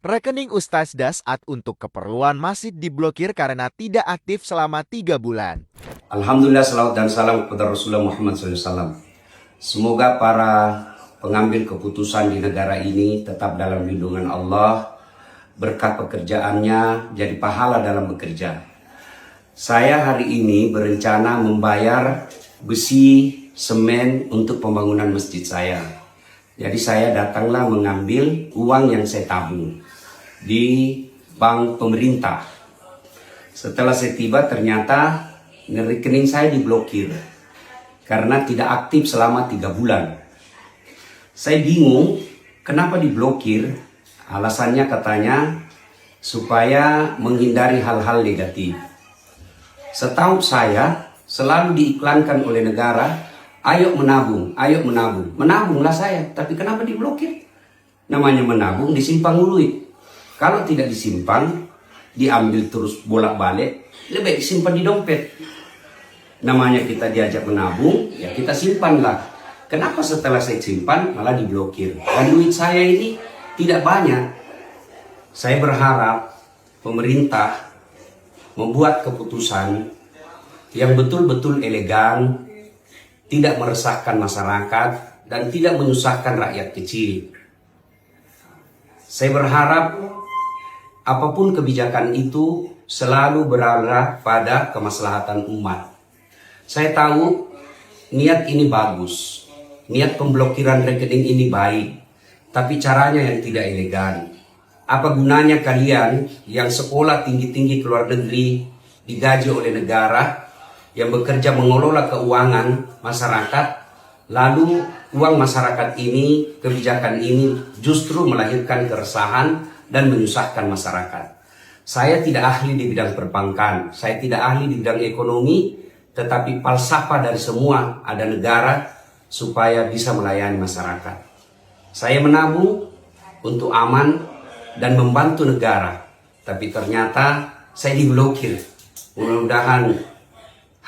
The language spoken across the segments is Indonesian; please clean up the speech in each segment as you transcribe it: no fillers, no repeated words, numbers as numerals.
Rekening Ustaz Dasat untuk keperluan masjid diblokir karena tidak aktif selama 3 bulan. Alhamdulillah, salawat dan salam kepada Rasulullah Muhammad SAW. Semoga para pengambil keputusan di negara ini tetap dalam lindungan Allah, berkat pekerjaannya jadi pahala dalam bekerja. Saya hari ini berencana membayar besi, semen untuk pembangunan masjid saya. Jadi saya datanglah mengambil uang yang saya tabung di bank pemerintah. Setelah saya tiba ternyata rekening saya diblokir karena tidak aktif selama 3 bulan. Saya bingung kenapa diblokir. Alasannya katanya supaya menghindari hal-hal negatif. Setahu saya selalu diiklankan oleh negara, ayo menabung, ayo menabung. Menabunglah saya, tapi kenapa diblokir? Namanya menabung disimpan duit. Kalau tidak disimpan, diambil terus bolak-balik, lebih baik simpan di dompet. Namanya kita diajak menabung, ya kita simpanlah. Kenapa setelah saya simpan malah diblokir? Dan duit saya ini tidak banyak. Saya berharap pemerintah membuat keputusan yang betul-betul elegan, tidak meresahkan masyarakat, dan tidak menyusahkan rakyat kecil. Saya berharap apapun kebijakan itu selalu berarah pada kemaslahatan umat. Saya tahu niat ini bagus, niat pemblokiran rekening ini baik, tapi caranya yang tidak elegan. Apa gunanya kalian yang sekolah tinggi-tinggi ke luar negeri, digaji oleh negara, yang bekerja mengelola keuangan masyarakat, lalu uang masyarakat ini, kebijakan ini justru melahirkan keresahan dan menyusahkan masyarakat. Saya tidak ahli di bidang perbankan, saya tidak ahli di bidang ekonomi, tetapi falsafah dari semua ada negara supaya bisa melayani masyarakat. Saya menabung untuk aman dan membantu negara, tapi ternyata saya diblokir. Mudah-mudahan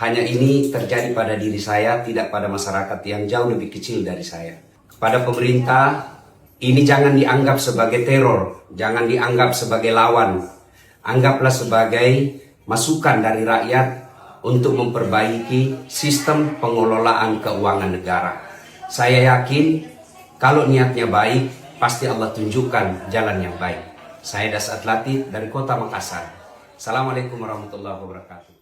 hanya ini terjadi pada diri saya, tidak pada masyarakat yang jauh lebih kecil dari saya. Kepada pemerintah, ini jangan dianggap sebagai teror, jangan dianggap sebagai lawan. Anggaplah sebagai masukan dari rakyat untuk memperbaiki sistem pengelolaan keuangan negara. Saya yakin kalau niatnya baik, pasti Allah tunjukkan jalan yang baik. Saya Dasat Latif dari Kota Makassar. Assalamualaikum warahmatullahi wabarakatuh.